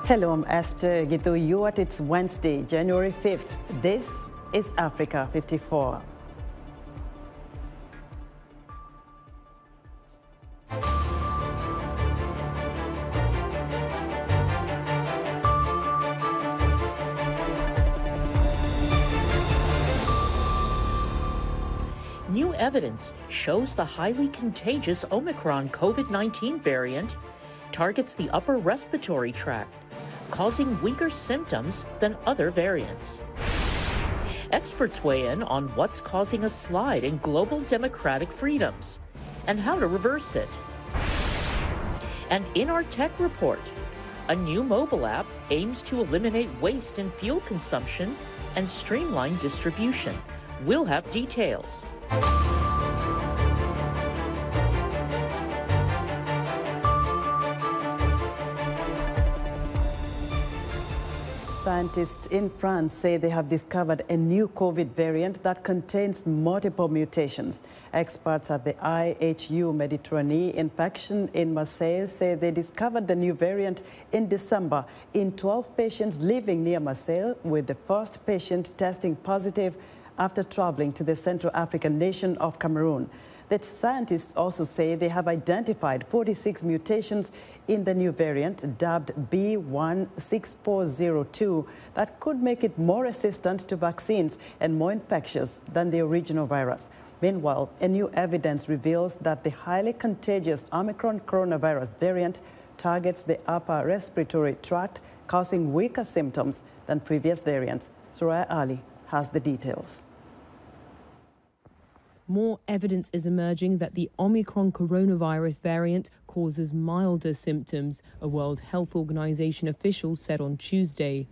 Hello, I'm Esther Githu. It's Wednesday, January 5th. This is Africa 54. New evidence shows the highly contagious Omicron COVID19 variant targets the upper respiratory tract, causing weaker symptoms than other variants. Experts weigh in on what's causing a slide in global democratic freedoms and how to reverse it. And in our tech report, a new mobile app aims to eliminate waste in fuel consumption and streamline distribution. We'll have details. Scientists in France say they have discovered a new COVID variant that contains multiple mutations. Experts at the IHU Mediterranean infection in Marseille say they discovered the new variant in December in 12 patients living near Marseille, with the first patient testing positive after traveling to the Central African nation of Cameroon. The scientists also say they have identified 46 mutations in the new variant, dubbed B16402, that could make it more resistant to vaccines and more infectious than the original virus. Meanwhile, a new evidence reveals that the highly contagious Omicron coronavirus variant targets the upper respiratory tract, causing weaker symptoms than previous variants. Soraya Ali has the details. More evidence is emerging that the Omicron coronavirus variant causes milder symptoms, a World Health Organization official said on Tuesday.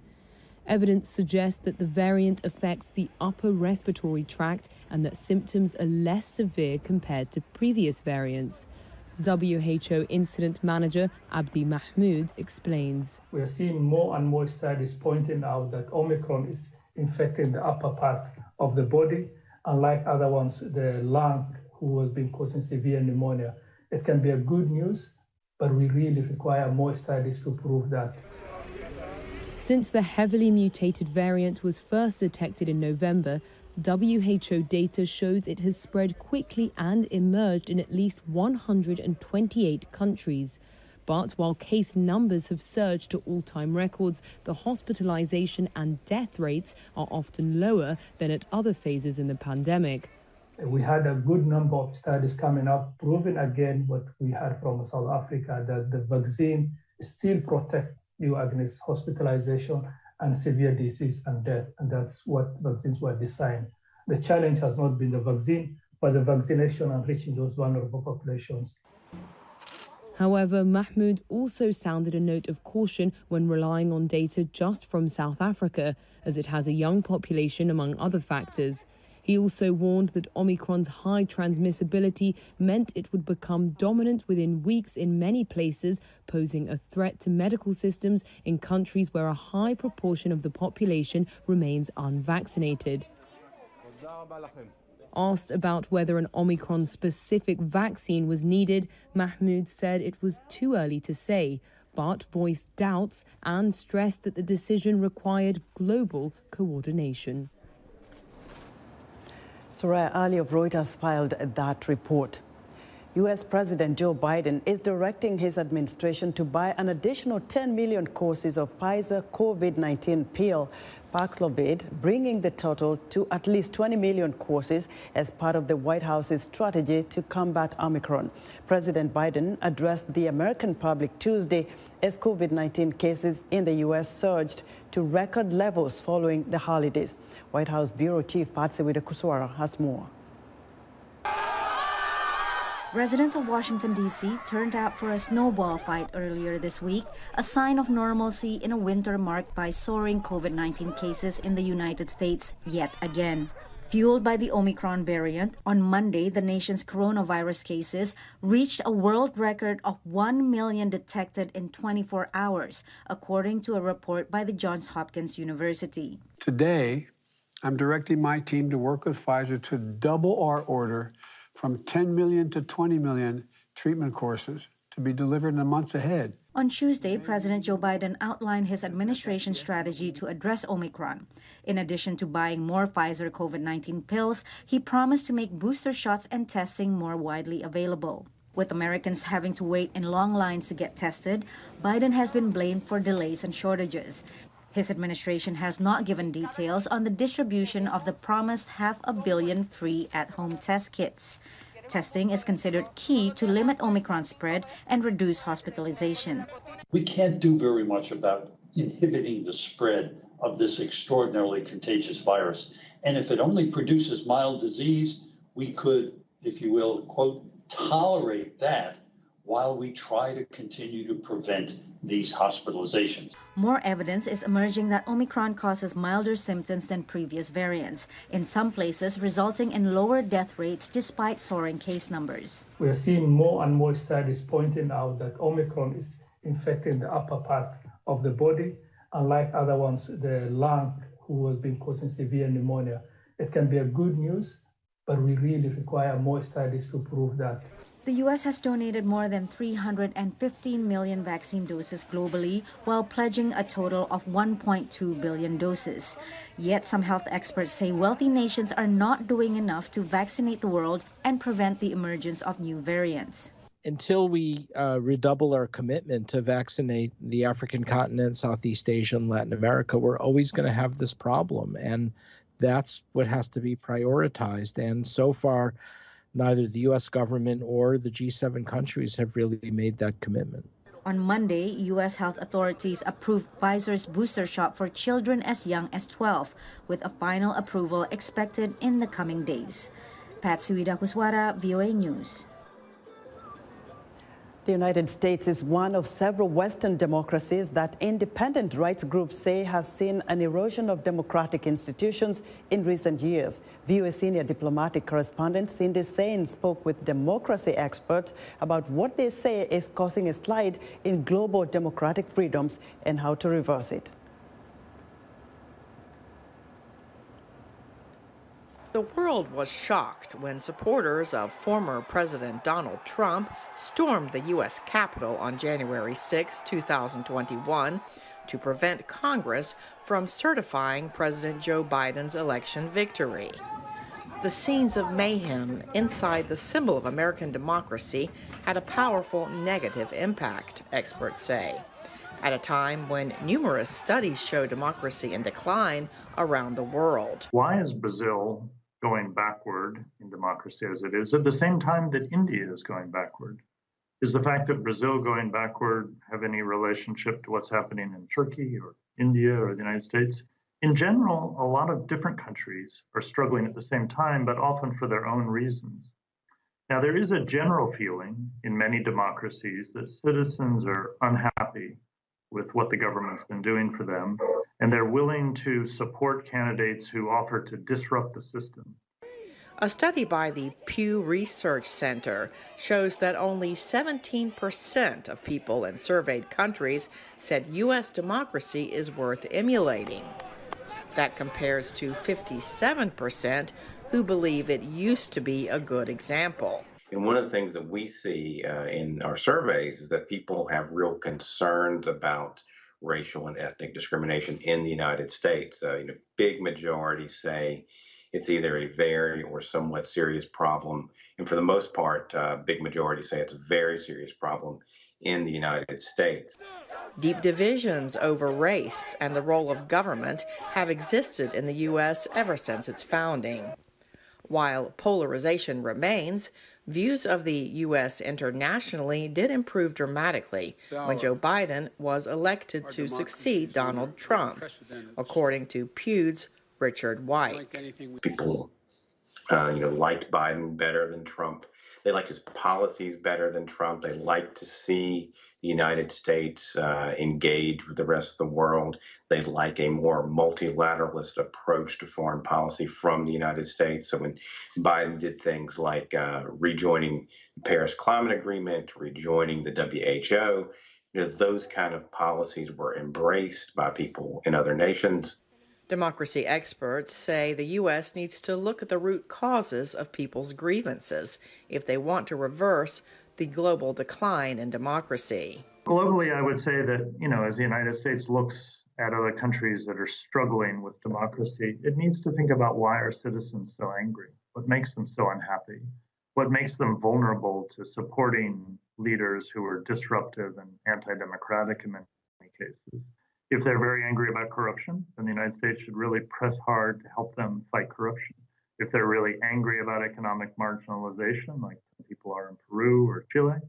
Evidence suggests that the variant affects the upper respiratory tract and that symptoms are less severe compared to previous variants. WHO Incident Manager Abdi Mahmoud explains. We are seeing more and more studies pointing out that Omicron is infecting the upper part of the body. Unlike other ones, the lung, who has been causing severe pneumonia. It can be a good news, but we really require more studies to prove that. Since the heavily mutated variant was first detected in November, WHO data shows it has spread quickly and emerged in at least 128 countries. But while case numbers have surged to all-time records, the hospitalization and death rates are often lower than at other phases in the pandemic. We had a good number of studies coming up, proving again what we heard from South Africa, that the vaccine still protects you against hospitalization and severe disease and death. And that's what vaccines were designed. The challenge has not been the vaccine, but the vaccination and reaching those vulnerable populations. However, Mahmoud also sounded a note of caution when relying on data just from South Africa, as it has a young population among other factors. He also warned that Omicron's high transmissibility meant it would become dominant within weeks in many places, posing a threat to medical systems in countries where a high proportion of the population remains unvaccinated. Asked about whether an Omicron-specific vaccine was needed, Mahmoud said it was too early to say, but voiced doubts and stressed that the decision required global coordination. Soraya Ali of Reuters filed that report. U.S. President Joe Biden is directing his administration to buy an additional 10 million courses of Pfizer COVID-19 pill Paxlovid, bringing the total to at least 20 million courses as part of the White House's strategy to combat Omicron. President Biden addressed the American public Tuesday as COVID-19 cases in the U.S. surged to record levels following the holidays. White House Bureau Chief Patsy Widakuswara has more. Residents of Washington, D.C. turned out for a snowball fight earlier this week, a sign of normalcy in a winter marked by soaring COVID-19 cases in the United States yet again. Fueled by the Omicron variant, on Monday, the nation's coronavirus cases reached a world record of 1 million detected in 24 hours, according to a report by the Johns Hopkins University. Today, I'm directing my team to work with Pfizer to double our order from 10 million to 20 million treatment courses to be delivered in the months ahead. On Tuesday, President Joe Biden outlined his administration's strategy to address Omicron. In addition to buying more Pfizer COVID-19 pills, he promised to make booster shots and testing more widely available. With Americans having to wait in long lines to get tested, Biden has been blamed for delays and shortages. His administration has not given details on the distribution of the promised 500 million free at-home test kits. Testing is considered key to limit Omicron spread and reduce hospitalization. We can't do very much about inhibiting the spread of this extraordinarily contagious virus. And if it only produces mild disease, we could, if you will, quote, tolerate that while we try to continue to prevent these hospitalizations. More evidence is emerging that Omicron causes milder symptoms than previous variants, in some places resulting in lower death rates despite soaring case numbers. We are seeing more and more studies pointing out that Omicron is infecting the upper part of the body, unlike other ones, the lung, who has been causing severe pneumonia. It can be a good news, but we really require more studies to prove that. The U.S. has donated more than 315 million vaccine doses globally, while pledging a total of 1.2 billion doses. Yet some health experts say wealthy nations are not doing enough to vaccinate the world and prevent the emergence of new variants. Until we redouble our commitment to vaccinate the African continent, Southeast Asia, and Latin America, we're always going to have this problem. And that's what has to be prioritized. And so far, neither the U.S. government or the G7 countries have really made that commitment. On Monday, U.S. health authorities approved Pfizer's booster shot for children as young as 12, with a final approval expected in the coming days. Patsy Widakuswara, VOA News. The United States is one of several Western democracies that independent rights groups say has seen an erosion of democratic institutions in recent years. VOA senior diplomatic correspondent Cindy Sain spoke with democracy experts about what they say is causing a slide in global democratic freedoms and how to reverse it. The world was shocked when supporters of former President Donald Trump stormed the U.S. Capitol on January 6, 2021, to prevent Congress from certifying President Joe Biden's election victory. The scenes of mayhem inside the symbol of American democracy had a powerful negative impact, experts say, at a time when numerous studies show democracy in decline around the world. Why is Brazil going backward in democracy as it is at the same time that India is going backward? Is the fact that Brazil going backward have any relationship to what's happening in Turkey or India or the United States? In general, a lot of different countries are struggling at the same time, but often for their own reasons. Now, there is a general feeling in many democracies that citizens are unhappy with what the government's been doing for them, and they're willing to support candidates who offer to disrupt the system. A study by the Pew Research Center shows that only 17% of people in surveyed countries said U.S. democracy is worth emulating. That compares to 57% who believe it used to be a good example. And one of the things that we see in our surveys is that people have real concerns about racial and ethnic discrimination in the United States. Big majority say it's either a very or somewhat serious problem. And for the most part, big majority say it's a very serious problem in the United States. Deep divisions over race and the role of government have existed in the U.S. ever since its founding. While polarization remains, views of the U.S. internationally did improve dramatically when Joe Biden was elected to succeed Donald Trump, according to Pew's Richard White. People, liked Biden better than Trump. They liked his policies better than Trump. They liked to see the United States engage with the rest of the world. They like a more multilateralist approach to foreign policy from the United States. So when Biden did things like rejoining the Paris Climate Agreement, rejoining the WHO, those kind of policies were embraced by people in other nations. Democracy experts say the U.S. needs to look at the root causes of people's grievances if they want to reverse the global decline in democracy. Globally, I would say that, as the United States looks at other countries that are struggling with democracy, it needs to think about why are citizens so angry? What makes them so unhappy? What makes them vulnerable to supporting leaders who are disruptive and anti-democratic in many cases? If they're very angry about corruption, then the United States should really press hard to help them fight corruption. If they're really angry about economic marginalization, like people are in Peru or Chile,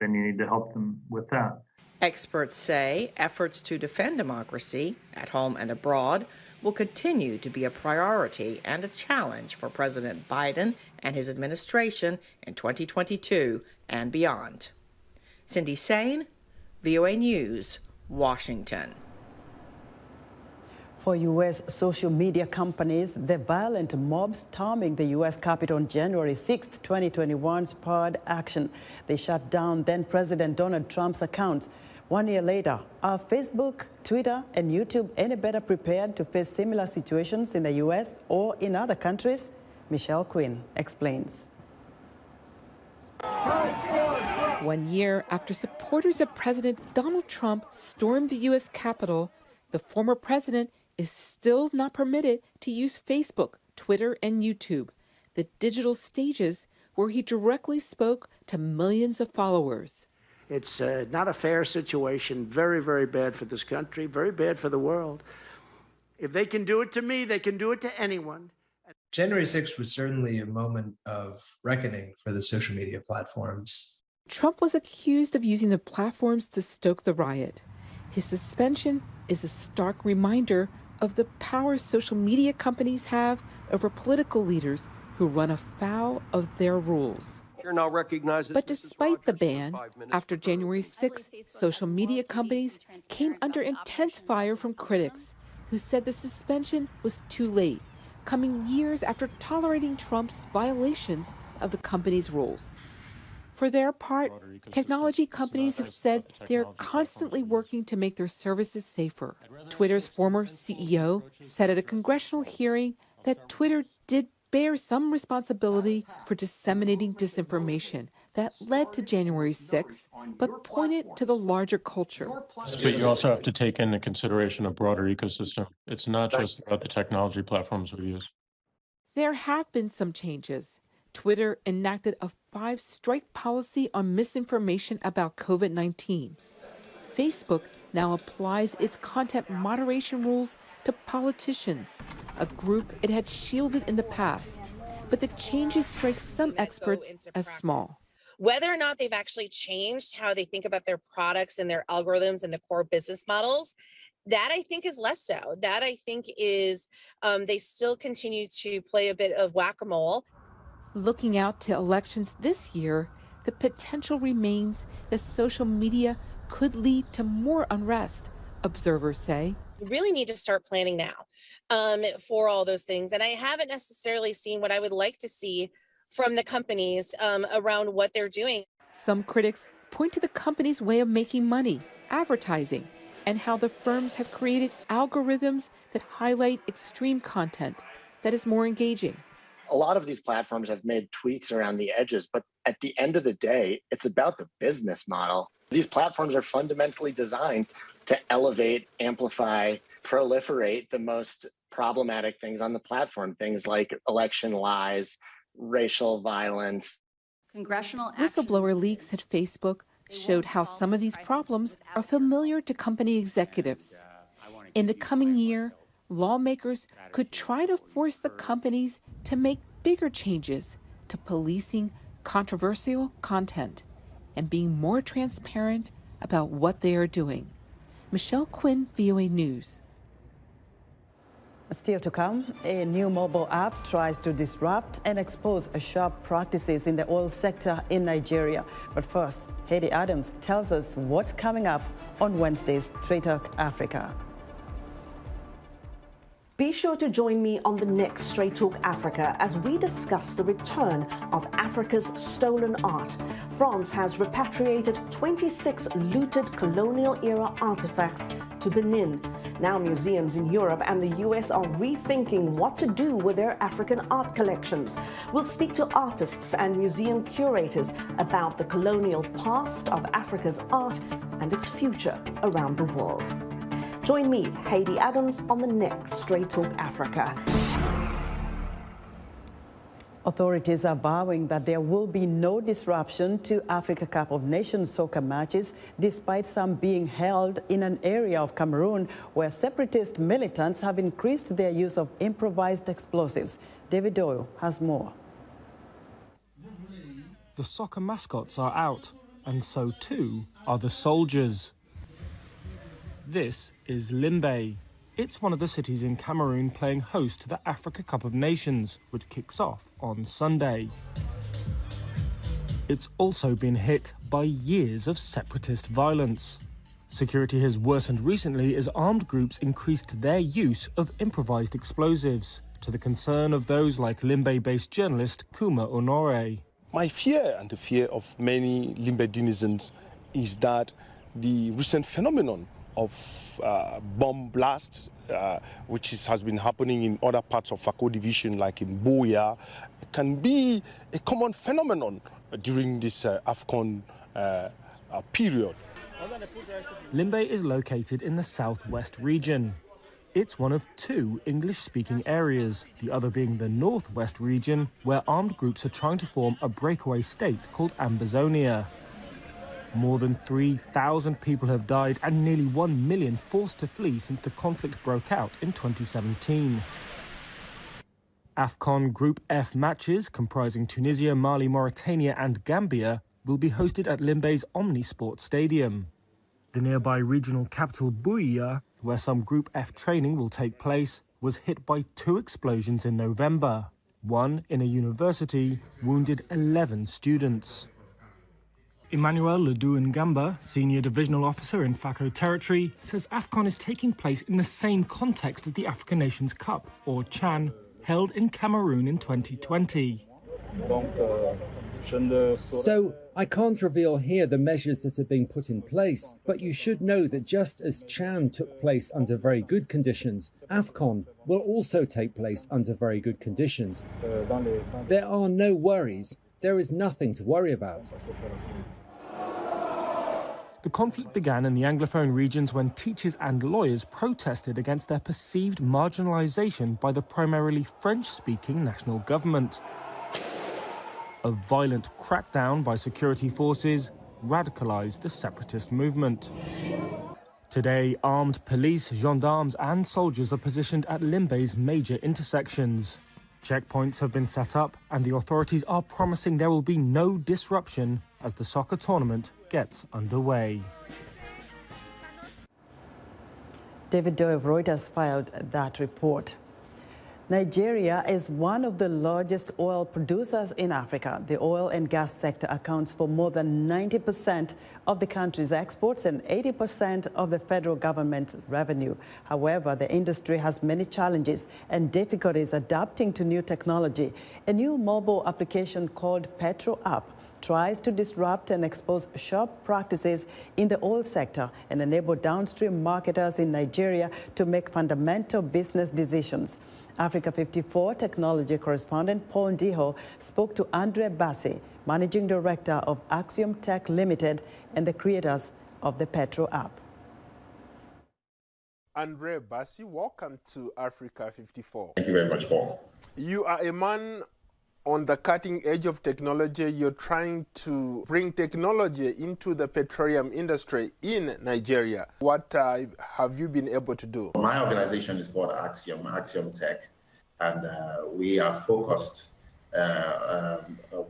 then you need to help them with that. Experts say efforts to defend democracy, at home and abroad, will continue to be a priority and a challenge for President Biden and his administration in 2022 and beyond. Cindy Sain, VOA News, Washington. For U.S. social media companies, the violent mob storming the U.S. Capitol on January 6, 2021 spurred action. They shut down then-President Donald Trump's accounts. 1 year later, are Facebook, Twitter, and YouTube any better prepared to face similar situations in the U.S. or in other countries? Michelle Quinn explains. 1 year after supporters of President Donald Trump stormed the U.S. Capitol, the former president is still not permitted to use Facebook, Twitter, and YouTube, the digital stages where he directly spoke to millions of followers. It's not a fair situation, very, very bad for this country, very bad for the world. If they can do it to me, they can do it to anyone. January 6th was certainly a moment of reckoning for the social media platforms. Trump was accused of using the platforms to stoke the riot. His suspension is a stark reminder of the power social media companies have over political leaders who run afoul of their rules. But despite the ban, after January 6th, social media companies came under intense fire from critics who said the suspension was too late, coming years after tolerating Trump's violations of the company's rules. For their part, technology companies have said they are constantly working to make their services safer. Twitter's former CEO said at a congressional hearing that Twitter did bear some responsibility for disseminating disinformation that led to January 6th, but pointed to the larger culture. But you also have to take into consideration a broader ecosystem. It's not just about the technology platforms we use. There have been some changes. Twitter enacted a 5-strike policy on misinformation about COVID-19. Facebook now applies its content moderation rules to politicians, a group it had shielded in the past. But the changes strike some experts as small. Whether or not they've actually changed how they think about their products and their algorithms and the core business models, that I think is less so. That I think is they still continue to play a bit of whack-a-mole. Looking out to elections this year, the potential remains that social media could lead to more unrest, observers say. We really need to start planning now for all those things. And I haven't necessarily seen what I would like to see from the companies around what they're doing. Some critics point to the company's way of making money, advertising, and how the firms have created algorithms that highlight extreme content that is more engaging. A lot of these platforms have made tweaks around the edges, but at the end of the day, it's about the business model. These platforms are fundamentally designed to elevate, amplify, proliferate the most problematic things on the platform, things like election lies, racial violence. Whistleblower leaks at Facebook showed how some of these problems are familiar to company executives. In the coming year, lawmakers could try to force the companies to make bigger changes to policing controversial content and being more transparent about what they are doing. Michelle Quinn, VOA News. Still to come, a new mobile app tries to disrupt and expose sharp practices in the oil sector in Nigeria. But first, Heidi Adams tells us what's coming up on Wednesday's Straight Talk Africa. Be sure to join me on the next Straight Talk Africa as we discuss the return of Africa's stolen art. France has repatriated 26 looted colonial-era artifacts to Benin. Now museums in Europe and the US are rethinking what to do with their African art collections. We'll speak to artists and museum curators about the colonial past of Africa's art and its future around the world. Join me, Heidi Adams, on the next Straight Talk Africa. Authorities are vowing that there will be no disruption to Africa Cup of Nations soccer matches, despite some being held in an area of Cameroon where separatist militants have increased their use of improvised explosives. David Doyle has more. The soccer mascots are out, and so too are the soldiers. This is Limbe. It's one of the cities in Cameroon playing host to the Africa Cup of Nations, which kicks off on Sunday. It's also been hit by years of separatist violence. Security has worsened recently as armed groups increased their use of improvised explosives, to the concern of those like Limbe-based journalist Kuma Honore. My fear and the fear of many Limbe denizens is that the recent phenomenon of bomb blasts, which has been happening in other parts of Fako division, like in Boya, can be a common phenomenon during this AFCON period. Limbe is located in the southwest region. It's one of two English-speaking areas, the other being the northwest region, where armed groups are trying to form a breakaway state called Ambazonia. More than 3,000 people have died and nearly 1 million forced to flee since the conflict broke out in 2017. AFCON Group F matches, comprising Tunisia, Mali, Mauritania and Gambia, will be hosted at Limbe's Omnisport Stadium. The nearby regional capital Buea, where some Group F training will take place, was hit by 2 explosions in November. One in a university wounded 11 students. Emmanuel Ledoux Ngamba, Senior Divisional Officer in Fako Territory, says AFCON is taking place in the same context as the African Nations Cup, or CHAN, held in Cameroon in 2020. So, I can't reveal here the measures that are being put in place, but you should know that just as CHAN took place under very good conditions, AFCON will also take place under very good conditions. There are no worries. There is nothing to worry about. The conflict began in the Anglophone regions when teachers and lawyers protested against their perceived marginalisation by the primarily French-speaking national government. A violent crackdown by security forces radicalised the separatist movement. Today, armed police, gendarmes and soldiers are positioned at Limbe's major intersections. Checkpoints have been set up and the authorities are promising there will be no disruption as the soccer tournament gets underway. David Doyle of Reuters filed that report. Nigeria is one of the largest oil producers in Africa. The oil and gas sector accounts for more than 90% of the country's exports and 80% of the federal government's revenue. However, the industry has many challenges and difficulties adapting to new technology. A new mobile application called Petrol App tries to disrupt and expose sharp practices in the oil sector and enable downstream marketers in Nigeria to make fundamental business decisions. Africa 54 technology correspondent Paul Ndiho spoke to Andre Bassey, managing director of Axiom Tech Limited and the creators of the Petrol App. Andre Bassey, welcome to Africa 54. Thank you very much, Paul. You are a man on the cutting edge of technology. You're trying to bring technology into the petroleum industry in Nigeria. What have you been able to do? My organization is called Axiom Tech, and we are focused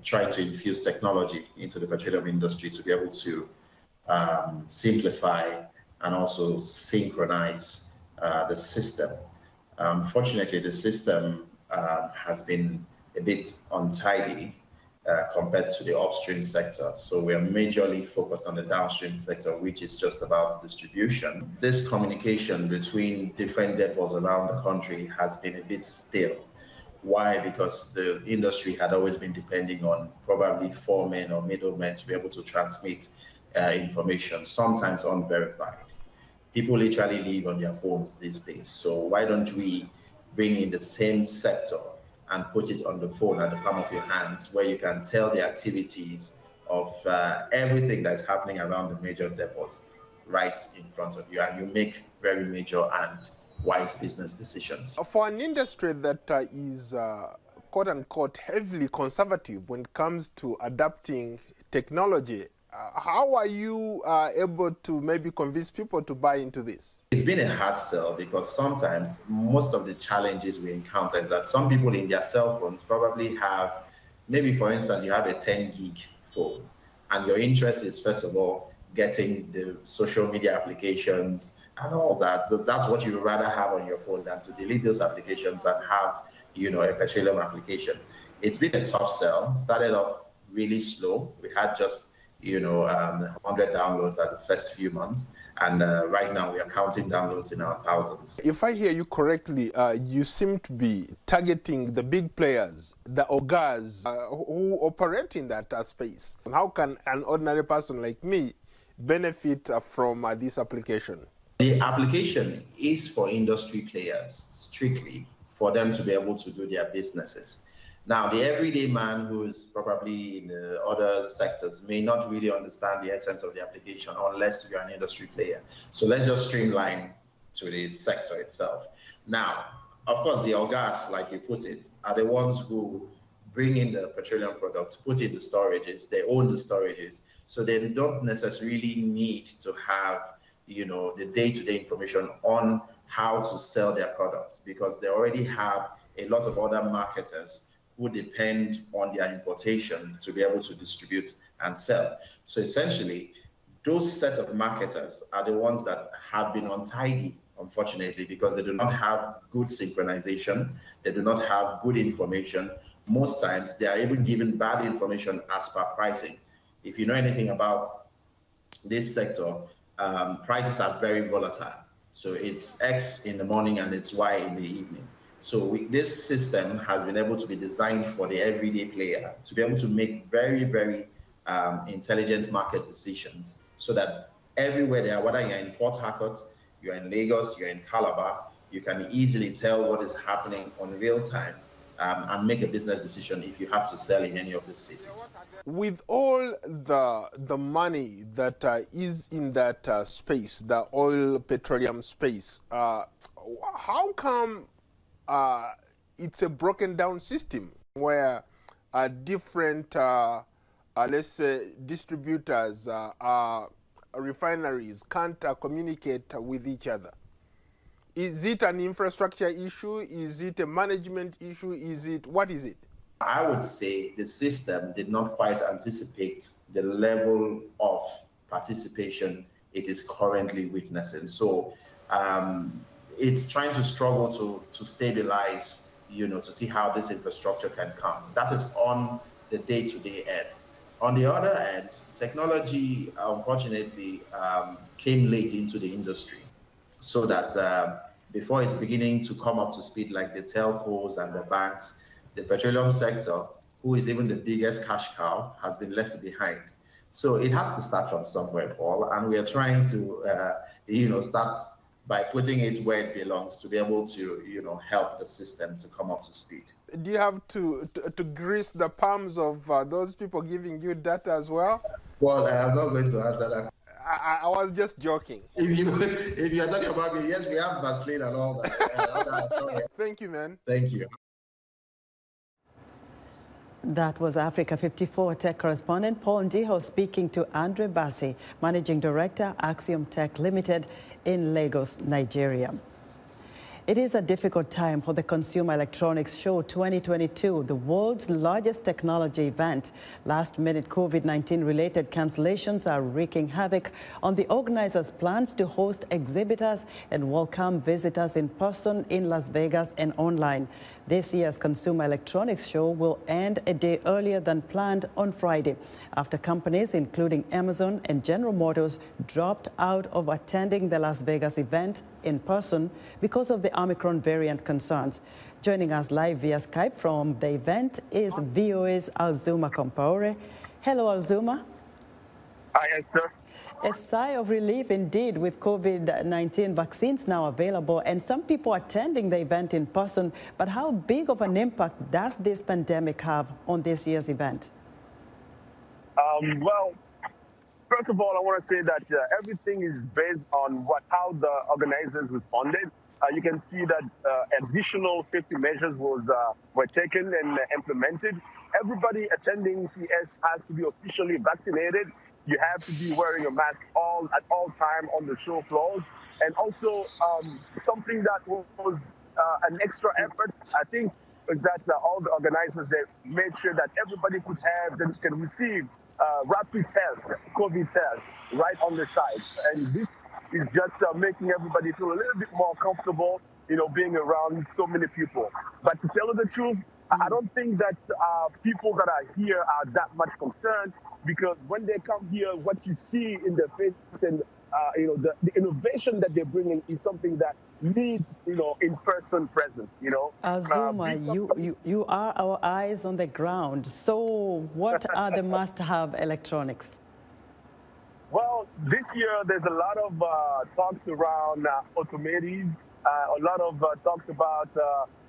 trying to infuse technology into the petroleum industry to be able to simplify and also synchronize the system. Unfortunately, the system has been a bit untidy compared to the upstream sector. So we are majorly focused on the downstream sector, which is just about distribution. This communication between different depots around the country has been a bit stale. Why? Because the industry had always been depending on probably foremen or middlemen to be able to transmit information, sometimes unverified. People literally live on their phones these days. So why don't we bring in the same sector and put it on the phone at the palm of your hands, where you can tell the activities of everything that's happening around the major depots right in front of you, and you make very major and wise business decisions. For an industry that is quote unquote heavily conservative when it comes to adapting technology, how are you able to maybe convince people to buy into this? It's been a hard sell because sometimes most of the challenges we encounter is that some people in their cell phones probably have, maybe for instance, you have a 10 gig phone and your interest is first of all getting the social media applications and all that. So that's what you would rather have on your phone than to delete those applications and have, you know, a petroleum application. It's been a tough sell. Started off really slow. We had just 100 downloads at the first few months. And right now we are counting downloads in our thousands. If I hear you correctly, you seem to be targeting the big players, the OGAs who operate in that space. How can an ordinary person like me benefit from this application? The application is for industry players, strictly, for them to be able to do their businesses. Now, the everyday man who is probably in the other sectors may not really understand the essence of the application unless you're an industry player. So let's just streamline to the sector itself. Now, of course, the OGAs, like you put it, are the ones who bring in the petroleum products, put in the storages, they own the storages. So they don't necessarily need to have, the day-to-day information on how to sell their products because they already have a lot of other marketers who depend on their importation to be able to distribute and sell. So essentially, those set of marketers are the ones that have been untidy, unfortunately, because they do not have good synchronization, they do not have good information. Most times, they are even given bad information as per pricing. If you know anything about this sector, prices are very volatile. So it's X in the morning and it's Y in the evening. So this system has been able to be designed for the everyday player to be able to make very, very intelligent market decisions so that everywhere they are, whether you're in Port Harcourt, you're in Lagos, you're in Calabar, you can easily tell what is happening on real time and make a business decision if you have to sell in any of the cities. With all the money that is in that space, the oil petroleum space, how come it's a broken down system where different, let's say, distributors, refineries can't communicate with each other? Is it an infrastructure issue? Is it a management issue? What is it? I would say the system did not quite anticipate the level of participation it is currently witnessing. So it's trying to struggle to stabilize, to see how this infrastructure can come. That is on the day-to-day end. On the other end, technology, unfortunately, came late into the industry so that before it's beginning to come up to speed like the telcos and the banks, the petroleum sector, who is even the biggest cash cow, has been left behind. So it has to start from somewhere, Paul, and we are trying to, start by putting it where it belongs to be able to, help the system to come up to speed. Do you have to grease the palms of those people giving you data as well? Well, I'm not going to answer that. I was just joking. If you're talking about me, yes, we have Vaseline and all that. Thank you, man. Thank you. That was Africa 54 tech correspondent Paul Ndiho speaking to Andre Bassey, Managing Director, Axiom Tech Limited in Lagos, Nigeria. It is a difficult time for the Consumer Electronics Show 2022, the world's largest technology event. Last-minute COVID-19 related cancellations are wreaking havoc on the organizers' plans to host exhibitors and welcome visitors in person in Las Vegas and online. This year's Consumer Electronics Show will end a day earlier than planned on Friday, after companies including Amazon and General Motors dropped out of attending the Las Vegas event in person because of the Omicron variant concerns. Joining us live via Skype from the event is VOA's Alzuma Compaore. Hello, Alzuma. Hi, Esther. A sigh of relief indeed, with COVID-19 vaccines now available and some people attending the event in person. But how big of an impact does this pandemic have on this year's event? Well, First of all, I want to say that everything is based on how the organizers responded. You can see that additional safety measures were taken and implemented. Everybody attending CS has to be officially vaccinated. You have to be wearing a mask at all time on the show floors. And also something that was an extra effort, I think, is that all the organizers, they made sure that everybody can receive rapid test, COVID test, right on the side. And this is just making everybody feel a little bit more comfortable, being around so many people. But to tell you the truth, I don't think that people that are here are that much concerned, because when they come here, what you see in their face and the innovation that they're bringing is something that needs, in-person presence, Azuma, you are our eyes on the ground. So what are the must-have electronics? Well, this year there's a lot of talks around automotive, a lot of talks about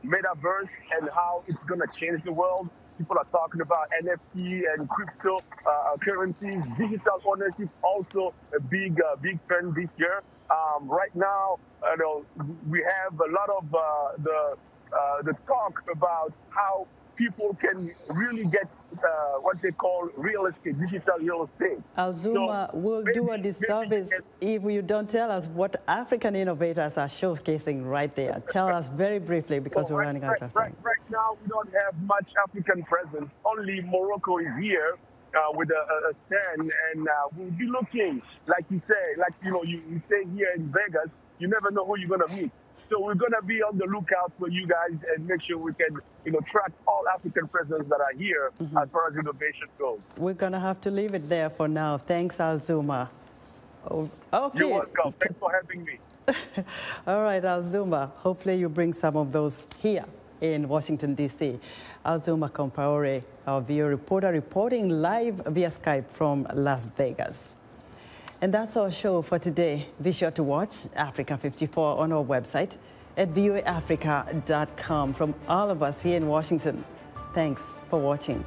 metaverse and how it's going to change the world. People are talking about NFT and crypto currencies, digital ownership, also a big trend this year. Right now, we have a lot of the talk about how people can really get what they call real estate, digital real estate. Azuma, we'll do a disservice if you don't tell us what African innovators are showcasing right there. Tell us very briefly, because we're running out of time. Right now, we don't have much African presence. Only Morocco is here with a stand, and we'll be looking, like you say, you say here in Vegas, you never know who you're going to meet. So we're going to be on the lookout for you guys and make sure we can, track all African presence that are here as far as innovation goes. We're going to have to leave it there for now. Thanks, Azuma. Oh, okay. You're welcome. Thanks for having me. All right, Azuma. Hopefully you bring some of those here in Washington, D.C. Azuma Compaore, our VOA reporter, reporting live via Skype from Las Vegas. And that's our show for today. Be sure to watch Africa 54 on our website at voaafrica.com. From all of us here in Washington, thanks for watching.